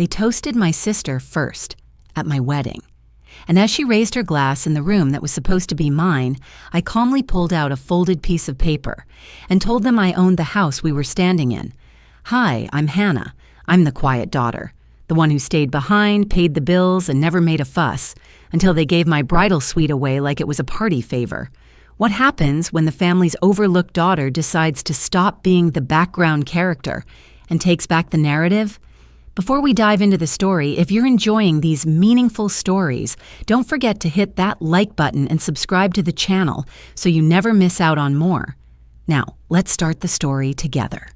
They toasted my sister first, at my wedding. And as she raised her glass in the room that was supposed to be mine, I calmly pulled out a folded piece of paper and told them I owned the house we were standing in. "Hi, I'm Hannah. I'm the quiet daughter, the one who stayed behind, paid the bills, and never made a fuss, until they gave my bridal suite away like it was a party favor. What happens when the family's overlooked daughter decides to stop being the background character and takes back the narrative? Before we dive into the story, if you're enjoying these meaningful stories, don't forget to hit that like button and subscribe to the channel so you never miss out on more. Now, let's start the story together.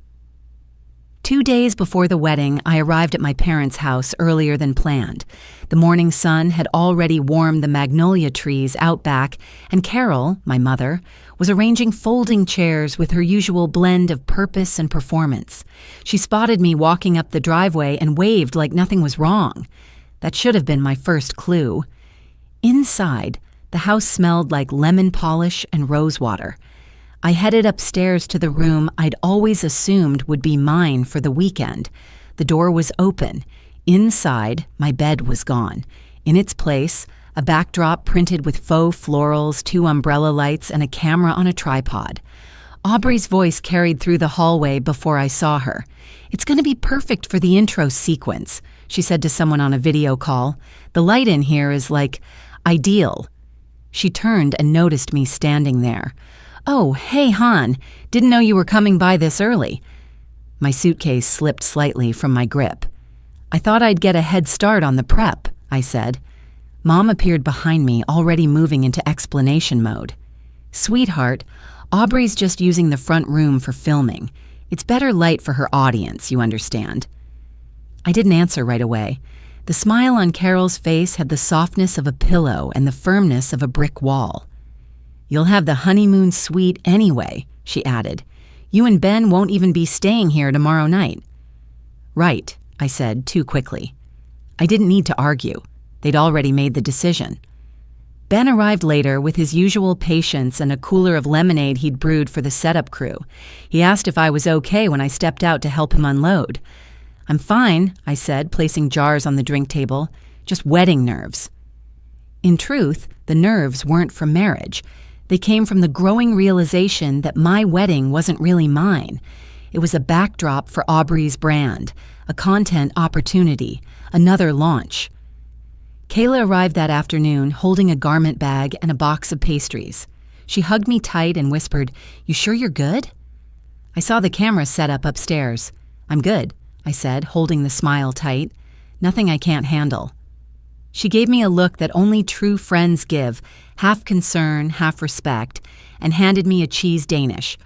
2 days before the wedding, I arrived at my parents' house earlier than planned. The morning sun had already warmed the magnolia trees out back, and Carol, my mother, was arranging folding chairs with her usual blend of purpose and performance. She spotted me walking up the driveway and waved like nothing was wrong. That should have been my first clue. Inside, the house smelled like lemon polish and rosewater. I headed upstairs to the room I'd always assumed would be mine for the weekend. The door was open. Inside, my bed was gone. In its place, a backdrop printed with faux florals, 2 umbrella lights, and a camera on a tripod. Aubrey's voice carried through the hallway before I saw her. "It's going to be perfect for the intro sequence," she said to someone on a video call. "The light in here is like ideal." She turned and noticed me standing there. "Oh, hey, Han. Didn't know you were coming by this early." My suitcase slipped slightly from my grip. "I thought I'd get a head start on the prep," I said. Mom appeared behind me, already moving into explanation mode. "Sweetheart, Aubrey's just using the front room for filming. It's better light for her audience, you understand." I didn't answer right away. The smile on Carol's face had the softness of a pillow and the firmness of a brick wall. "You'll have the honeymoon suite anyway," she added. "You and Ben won't even be staying here tomorrow night." "Right," I said too quickly. I didn't need to argue. They'd already made the decision. Ben arrived later with his usual patience and a cooler of lemonade he'd brewed for the setup crew. He asked if I was okay when I stepped out to help him unload. "I'm fine," I said, placing jars on the drink table. "Just wedding nerves." In truth, the nerves weren't from marriage. They came from the growing realization that my wedding wasn't really mine. It was a backdrop for Aubrey's brand, a content opportunity, another launch. Kayla arrived that afternoon holding a garment bag and a box of pastries. She hugged me tight and whispered, "You sure you're good?" I saw the camera set up upstairs. "I'm good," I said, holding the smile tight. "Nothing I can't handle." She gave me a look that only true friends give, half concern, half respect, and handed me a cheese Danish.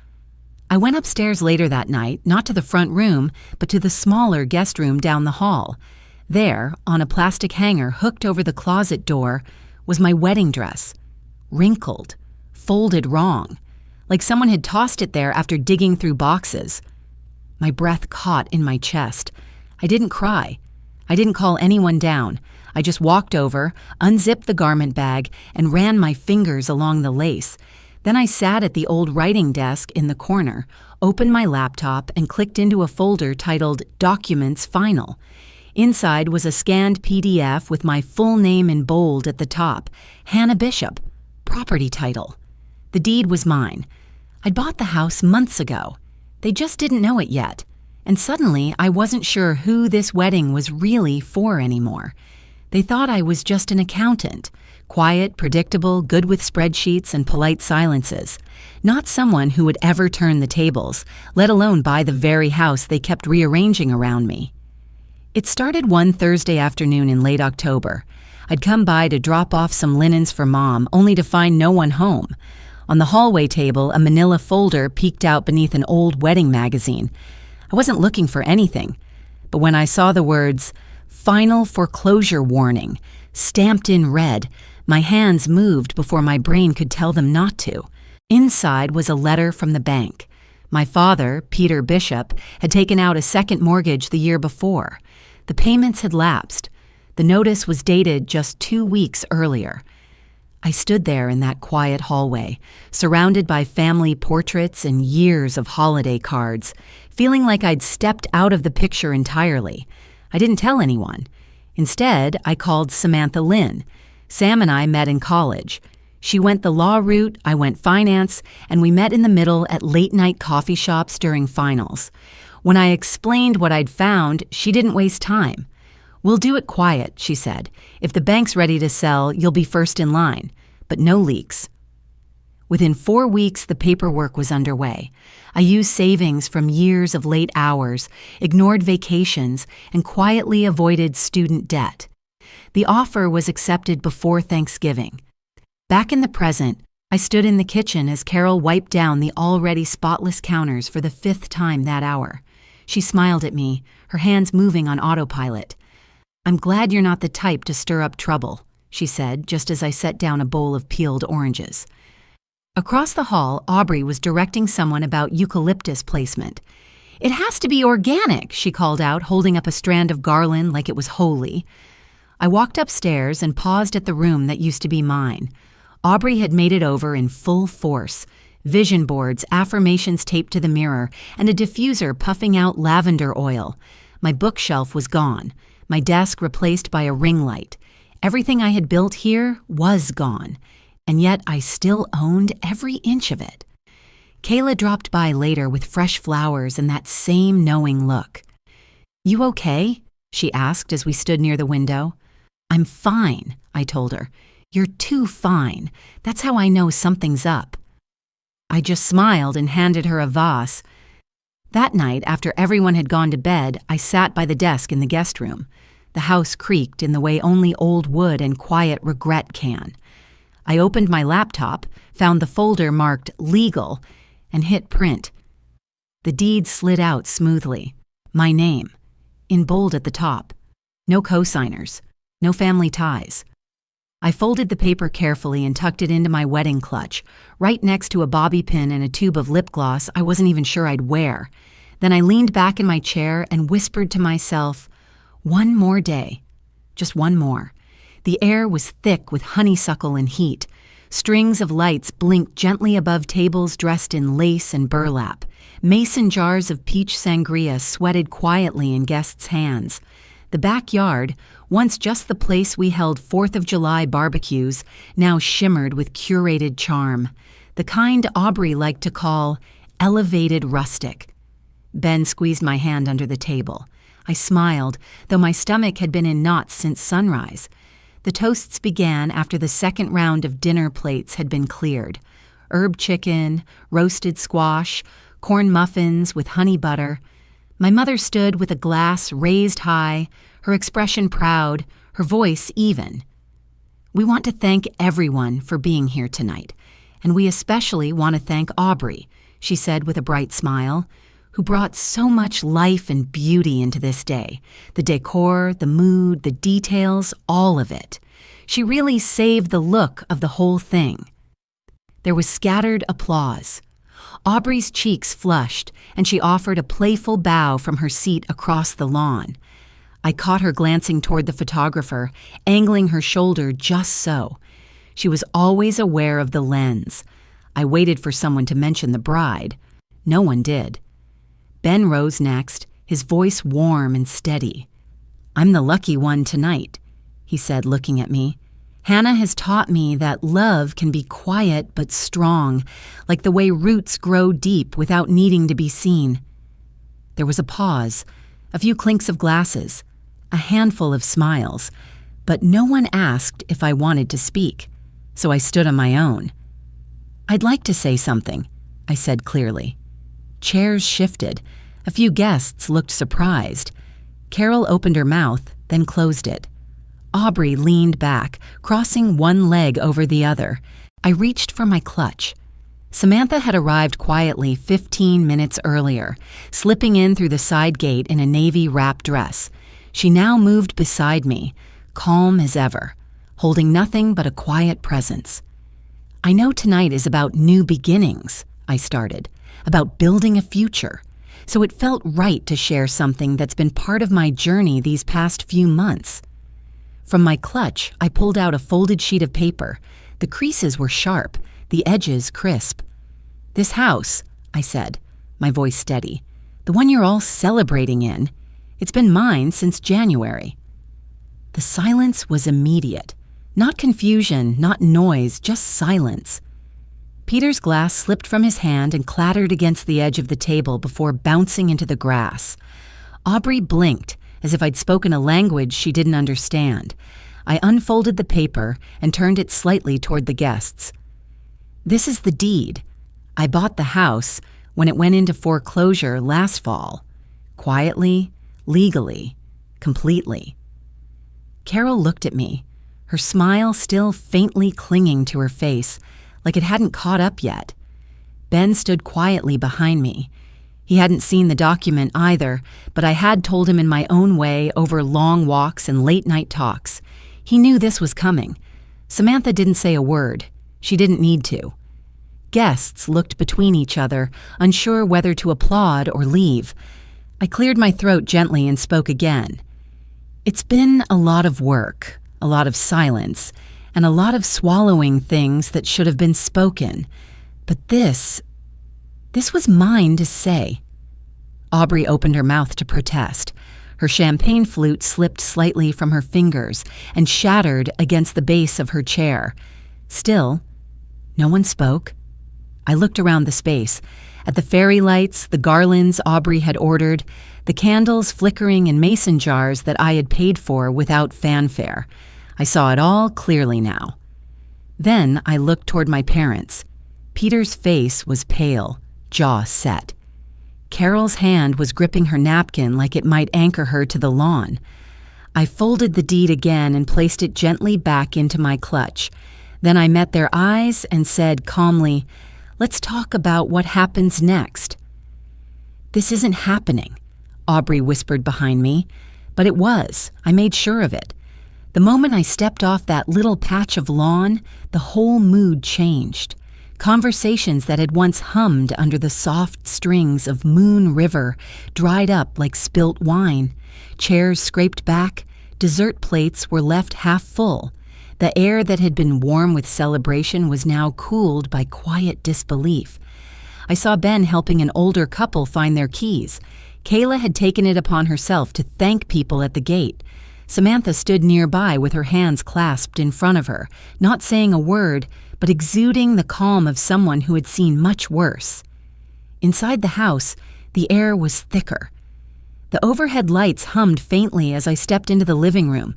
I went upstairs later that night, not to the front room, but to the smaller guest room down the hall. There, on a plastic hanger hooked over the closet door, was my wedding dress. Wrinkled, folded wrong, like someone had tossed it there after digging through boxes. My breath caught in my chest. I didn't cry. I didn't call anyone down. I just walked over, unzipped the garment bag, and ran my fingers along the lace. Then I sat at the old writing desk in the corner, opened my laptop, and clicked into a folder titled Documents Final. Inside was a scanned PDF with my full name in bold at the top, Hannah Bishop, property title. The deed was mine. I'd bought the house months ago. They just didn't know it yet. And suddenly, I wasn't sure who this wedding was really for anymore. They thought I was just an accountant, quiet, predictable, good with spreadsheets and polite silences, not someone who would ever turn the tables, let alone buy the very house they kept rearranging around me. It started one Thursday afternoon in late October. I'd come by to drop off some linens for Mom, only to find no one home. On the hallway table, a manila folder peeked out beneath an old wedding magazine. I wasn't looking for anything, but when I saw the words, "Final foreclosure warning," stamped in red, my hands moved before my brain could tell them not to. Inside was a letter from the bank. My father, Peter Bishop, had taken out a second mortgage the year before. The payments had lapsed. The notice was dated just 2 weeks earlier. I stood there in that quiet hallway, surrounded by family portraits and years of holiday cards, feeling like I'd stepped out of the picture entirely. I didn't tell anyone. Instead, I called Samantha Lynn. Sam and I met in college. She went the law route, I went finance, and we met in the middle at late-night coffee shops during finals. When I explained what I'd found, she didn't waste time. "We'll do it quiet," she said. "If the bank's ready to sell, you'll be first in line. But no leaks." Within 4 weeks, the paperwork was underway. I used savings from years of late hours, ignored vacations, and quietly avoided student debt. The offer was accepted before Thanksgiving. Back in the present, I stood in the kitchen as Carol wiped down the already spotless counters for the 5th time that hour. She smiled at me, her hands moving on autopilot. "I'm glad you're not the type to stir up trouble," she said, just as I set down a bowl of peeled oranges. Across the hall, Aubrey was directing someone about eucalyptus placement. "It has to be organic," she called out, holding up a strand of garland like it was holy. I walked upstairs and paused at the room that used to be mine. Aubrey had made it over in full force. Vision boards, affirmations taped to the mirror, and a diffuser puffing out lavender oil. My bookshelf was gone, my desk replaced by a ring light. Everything I had built here was gone, and yet I still owned every inch of it. Kayla dropped by later with fresh flowers and that same knowing look. "You okay?" she asked as we stood near the window. "I'm fine," I told her. "You're too fine. That's how I know something's up." I just smiled and handed her a vase. That night, after everyone had gone to bed, I sat by the desk in the guest room. The house creaked in the way only old wood and quiet regret can. I opened my laptop, found the folder marked Legal, and hit print. The deed slid out smoothly. My name, in bold at the top. No co-signers, no family ties. I folded the paper carefully and tucked it into my wedding clutch, right next to a bobby pin and a tube of lip gloss I wasn't even sure I'd wear. Then I leaned back in my chair and whispered to myself, "One more day. Just one more." The air was thick with honeysuckle and heat. Strings of lights blinked gently above tables dressed in lace and burlap. Mason jars of peach sangria sweated quietly in guests' hands. The backyard, once just the place we held 4th of July barbecues, now shimmered with curated charm, the kind Aubrey liked to call elevated rustic. Ben squeezed my hand under the table. I smiled, though my stomach had been in knots since sunrise. The toasts began after the second round of dinner plates had been cleared. Herb chicken, roasted squash, corn muffins with honey butter. My mother stood with a glass raised high, her expression proud, her voice even. "We want to thank everyone for being here tonight, and we especially want to thank Aubrey," she said with a bright smile, "who brought so much life and beauty into this day. The decor, the mood, the details, all of it. She really saved the look of the whole thing." There was scattered applause. Aubrey's cheeks flushed, and she offered a playful bow from her seat across the lawn. I caught her glancing toward the photographer, angling her shoulder just so. She was always aware of the lens. I waited for someone to mention the bride. No one did. Ben rose next, his voice warm and steady. "I'm the lucky one tonight," he said, looking at me. "Hannah has taught me that love can be quiet but strong, like the way roots grow deep without needing to be seen." There was a pause, a few clinks of glasses, a handful of smiles, but no one asked if I wanted to speak, so I stood on my own. "I'd like to say something," I said clearly. Chairs shifted. A few guests looked surprised. Carol opened her mouth, then closed it. Aubrey leaned back, crossing one leg over the other. I reached for my clutch. Samantha had arrived quietly 15 minutes earlier, slipping in through the side gate in a navy wrap dress. She now moved beside me, calm as ever, holding nothing but a quiet presence. "I know tonight is about new beginnings," I started, "about building a future. So it felt right to share something that's been part of my journey these past few months." From my clutch, I pulled out a folded sheet of paper. The creases were sharp, the edges crisp. "This house," I said, my voice steady, "the one you're all celebrating in, It's been mine since January." The silence was immediate. Not confusion, not noise, just silence. Peter's glass slipped from his hand and clattered against the edge of the table before bouncing into the grass. Aubrey blinked, as if I'd spoken a language she didn't understand. I unfolded the paper and turned it slightly toward the guests. "This is the deed. I bought the house when it went into foreclosure last fall. Quietly, legally, completely." Carol looked at me, her smile still faintly clinging to her face, like it hadn't caught up yet. Ben stood quietly behind me. He hadn't seen the document either, but I had told him in my own way over long walks and late-night talks. He knew this was coming. Samantha didn't say a word. She didn't need to. Guests looked between each other, unsure whether to applaud or leave. I cleared my throat gently and spoke again. "It's been a lot of work, a lot of silence, and a lot of swallowing things that should have been spoken. But this was mine to say." Aubrey opened her mouth to protest. Her champagne flute slipped slightly from her fingers and shattered against the base of her chair. Still, no one spoke. I looked around the space, at the fairy lights, the garlands Aubrey had ordered, the candles flickering in mason jars that I had paid for without fanfare. I saw it all clearly now. Then I looked toward my parents. Peter's face was pale, jaw set. Carol's hand was gripping her napkin like it might anchor her to the lawn. I folded the deed again and placed it gently back into my clutch. Then I met their eyes and said calmly, "Let's talk about what happens next." "This isn't happening," Aubrey whispered behind me. But it was. I made sure of it. The moment I stepped off that little patch of lawn, the whole mood changed. Conversations that had once hummed under the soft strings of Moon River dried up like spilt wine. Chairs scraped back, dessert plates were left half full. The air that had been warm with celebration was now cooled by quiet disbelief. I saw Ben helping an older couple find their keys. Kayla had taken it upon herself to thank people at the gate. Samantha stood nearby with her hands clasped in front of her, not saying a word, but exuding the calm of someone who had seen much worse. Inside the house, the air was thicker. The overhead lights hummed faintly as I stepped into the living room.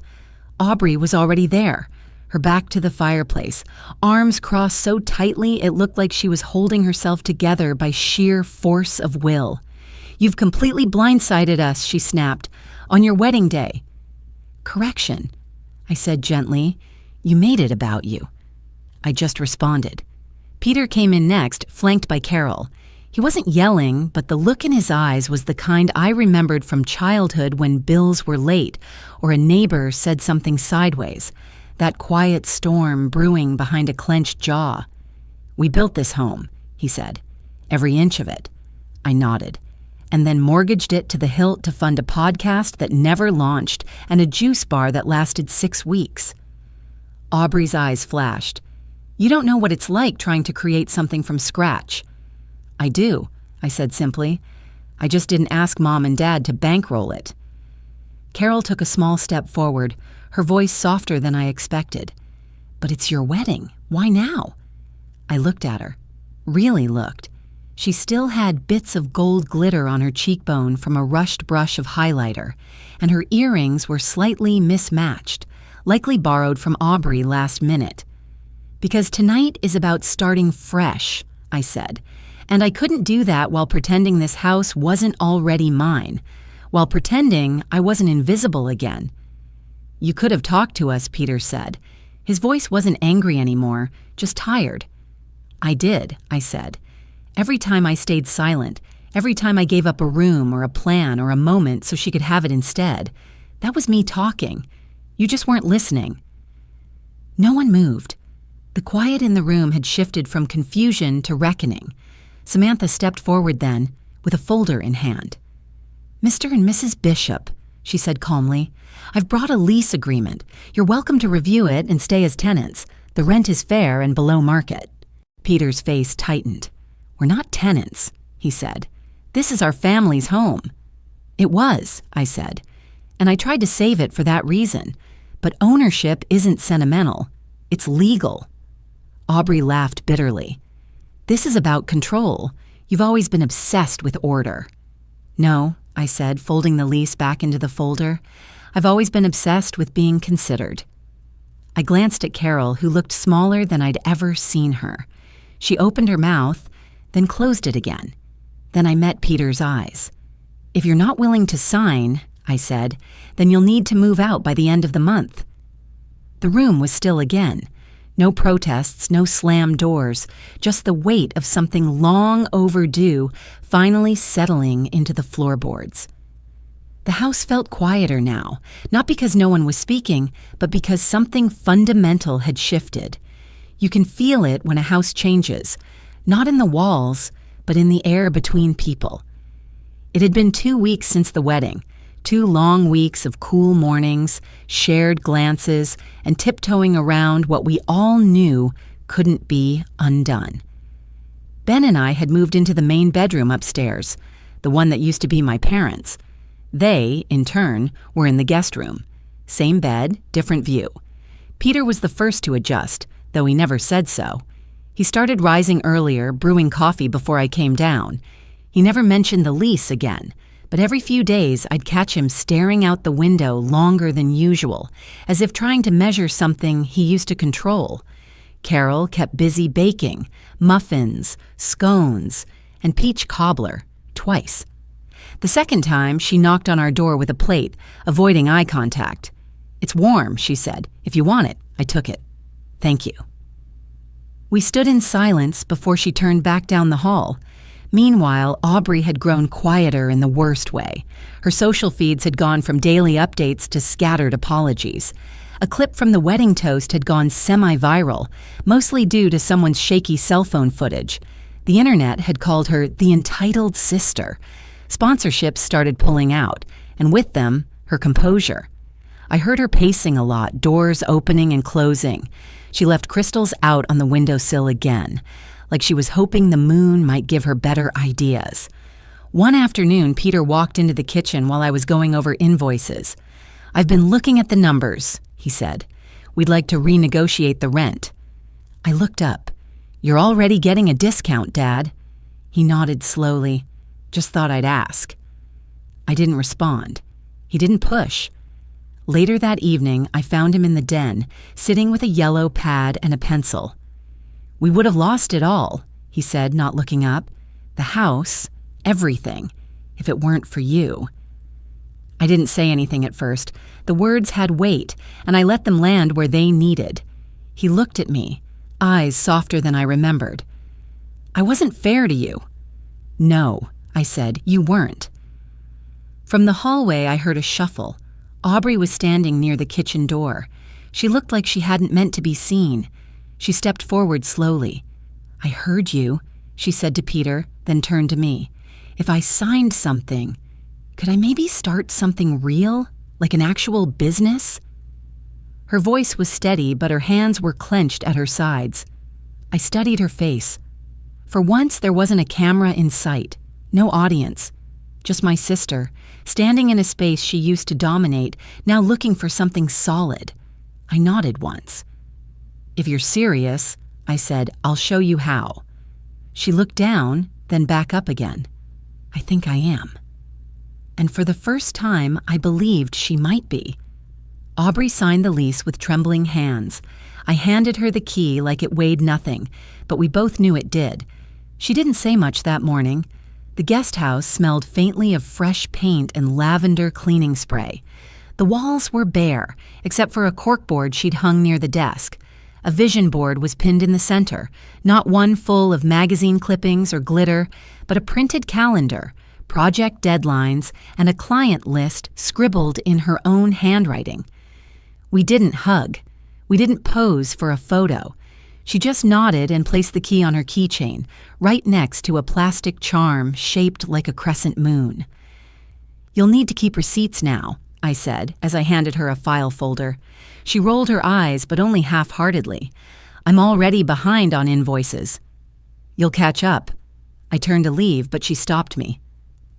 Aubrey was already there, her back to the fireplace, arms crossed so tightly it looked like she was holding herself together by sheer force of will. "You've completely blindsided us," she snapped, "on your wedding day." "Correction," I said gently. "You made it about you." I just responded. Peter came in next, flanked by Carol. He wasn't yelling, but the look in his eyes was the kind I remembered from childhood when bills were late or a neighbor said something sideways, that quiet storm brewing behind a clenched jaw. "We built this home," he said. "Every inch of it." I nodded. "And then mortgaged it to the hilt to fund a podcast that never launched and a juice bar that lasted 6 weeks. Aubrey's eyes flashed. "You don't know what it's like trying to create something from scratch." "I do," I said simply. "I just didn't ask Mom and Dad to bankroll it." Carol took a small step forward, her voice softer than I expected. "But it's your wedding. Why now?" I looked at her. Really looked. She still had bits of gold glitter on her cheekbone from a rushed brush of highlighter, and her earrings were slightly mismatched, likely borrowed from Aubrey last minute. "Because tonight is about starting fresh," I said, "and I couldn't do that while pretending this house wasn't already mine, while pretending I wasn't invisible again." "You could have talked to us," Peter said. His voice wasn't angry anymore, just tired. "I did," I said. "Every time I stayed silent, every time I gave up a room or a plan or a moment so she could have it instead, that was me talking. You just weren't listening." No one moved. The quiet in the room had shifted from confusion to reckoning. Samantha stepped forward then, with a folder in hand. "Mr. and Mrs. Bishop," she said calmly, "I've brought a lease agreement. You're welcome to review it and stay as tenants. The rent is fair and below market." Peter's face tightened. "We're not tenants," he said. "This is our family's home." It was, I said, and I tried to save it for that reason. But ownership isn't sentimental. It's legal. Aubrey laughed bitterly. This is about control. You've always been obsessed with order. No, I said, folding the lease back into the folder. I've always been obsessed with being considered. I glanced at Carol, who looked smaller than I'd ever seen her. She opened her mouth, then closed it again. Then I met Peter's eyes. If you're not willing to sign, I said, then you'll need to move out by the end of the month. The room was still again. No protests, no slammed doors, just the weight of something long overdue finally settling into the floorboards. The house felt quieter now, not because no one was speaking, but because something fundamental had shifted. You can feel it when a house changes, not in the walls, but in the air between people. It had been 2 weeks since the wedding, 2 long weeks of cool mornings, shared glances, and tiptoeing around what we all knew couldn't be undone. Ben and I had moved into the main bedroom upstairs, the one that used to be my parents'. They, in turn, were in the guest room. Same bed, different view. Peter was the first to adjust, though he never said so. He started rising earlier, brewing coffee before I came down. He never mentioned the lease again, but every few days I'd catch him staring out the window longer than usual, as if trying to measure something he used to control. Carol kept busy baking, muffins, scones, and peach cobbler, twice. The second time, she knocked on our door with a plate, avoiding eye contact. "It's warm," she said. "If you want it." I took it. "Thank you." We stood in silence before she turned back down the hall. Meanwhile, Aubrey had grown quieter in the worst way. Her social feeds had gone from daily updates to scattered apologies. A clip from the wedding toast had gone semi-viral, mostly due to someone's shaky cell phone footage. The internet had called her the entitled sister. Sponsorships started pulling out, and with them, her composure. I heard her pacing a lot, doors opening and closing. She left crystals out on the windowsill again, like she was hoping the moon might give her better ideas. One afternoon, Peter walked into the kitchen while I was going over invoices. "I've been looking at the numbers," he said. "We'd like to renegotiate the rent." I looked up. "You're already getting a discount, Dad." He nodded slowly. "Just thought I'd ask." I didn't respond. He didn't push. Later that evening, I found him in the den, sitting with a yellow pad and a pencil. "We would have lost it all," he said, not looking up. "The house, everything, if it weren't for you." I didn't say anything at first. The words had weight, and I let them land where they needed. He looked at me, eyes softer than I remembered. "I wasn't fair to you." "No," I said, "you weren't." From the hallway, I heard a shuffle. Aubrey was standing near the kitchen door. She looked like she hadn't meant to be seen. She stepped forward slowly. "I heard you," she said to Peter, then turned to me. "If I signed something, could I maybe start something real, like an actual business?" Her voice was steady, but her hands were clenched at her sides. I studied her face. For once, there wasn't a camera in sight, no audience. Just my sister, standing in a space she used to dominate, now looking for something solid. I nodded once. "If you're serious," I said, "I'll show you how." She looked down, then back up again. "I think I am." And for the first time, I believed she might be. Aubrey signed the lease with trembling hands. I handed her the key like it weighed nothing, but we both knew it did. She didn't say much that morning. The guest house smelled faintly of fresh paint and lavender cleaning spray. The walls were bare, except for a corkboard she'd hung near the desk. A vision board was pinned in the center, not one full of magazine clippings or glitter, but a printed calendar, project deadlines, and a client list scribbled in her own handwriting. We didn't hug. We didn't pose for a photo. She just nodded and placed the key on her keychain, right next to a plastic charm shaped like a crescent moon. "You'll need to keep receipts now," I said as I handed her a file folder. She rolled her eyes, but only half-heartedly. "I'm already behind on invoices." "You'll catch up." I turned to leave, but she stopped me.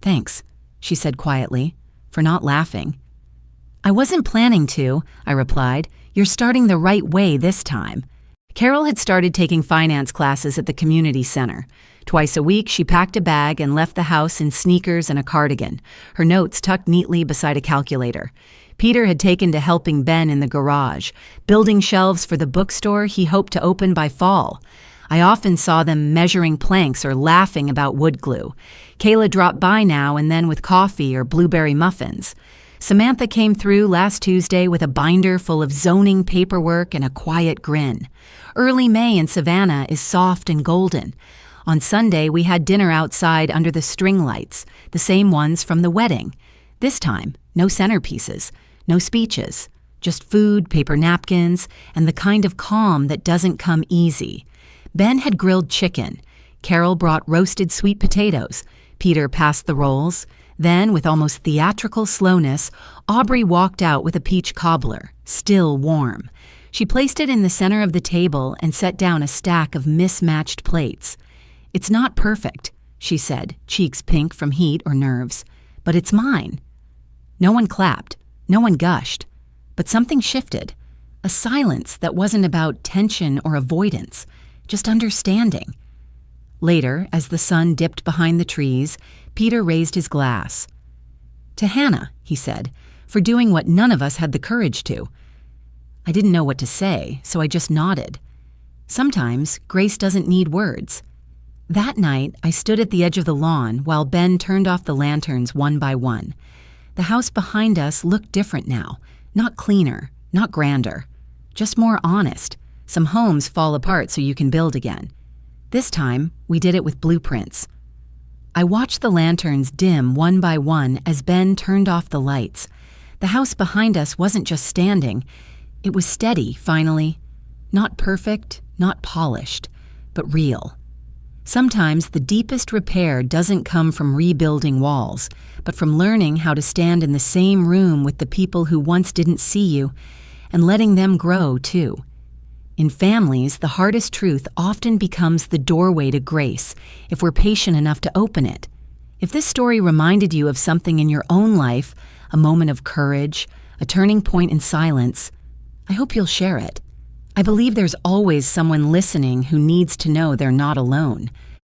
"Thanks," she said quietly. for not laughing. "I wasn't planning to," I replied. "You're starting the right way this time." Carol had started taking finance classes at the community center. Twice a week, she packed a bag and left the house in sneakers and a cardigan, her notes tucked neatly beside a calculator. Peter had taken to helping Ben in the garage, building shelves for the bookstore he hoped to open by fall. I often saw them measuring planks or laughing about wood glue. Kayla dropped by now and then with coffee or blueberry muffins. Samantha came through last Tuesday with a binder full of zoning paperwork and a quiet grin. Early May in Savannah is soft and golden. On Sunday, we had dinner outside under the string lights, the same ones from the wedding. This time, no centerpieces, no speeches, just food, paper napkins, and the kind of calm that doesn't come easy. Ben had grilled chicken. Carol brought roasted sweet potatoes. Peter passed the rolls. Then, with almost theatrical slowness, Aubrey walked out with a peach cobbler, still warm. She placed it in the center of the table and set down a stack of mismatched plates. "It's not perfect," she said, cheeks pink from heat or nerves, "but it's mine." No one clapped. No one gushed. But something shifted. A silence that wasn't about tension or avoidance, just understanding. Later, as the sun dipped behind the trees, Peter raised his glass. "To Hannah," he said, "for doing what none of us had the courage to." I didn't know what to say, so I just nodded. Sometimes grace doesn't need words. That night, I stood at the edge of the lawn while Ben turned off the lanterns one by one. The house behind us looked different now, not cleaner, not grander, just more honest. Some homes fall apart so you can build again. This time, we did it with blueprints. I watched the lanterns dim one by one as Ben turned off the lights. The house behind us wasn't just standing. It was steady, finally. Not perfect, not polished, but real. Sometimes the deepest repair doesn't come from rebuilding walls, but from learning how to stand in the same room with the people who once didn't see you and letting them grow, too. In families, the hardest truth often becomes the doorway to grace if we're patient enough to open it. If this story reminded you of something in your own life, a moment of courage, a turning point in silence, I hope you'll share it. I believe there's always someone listening who needs to know they're not alone.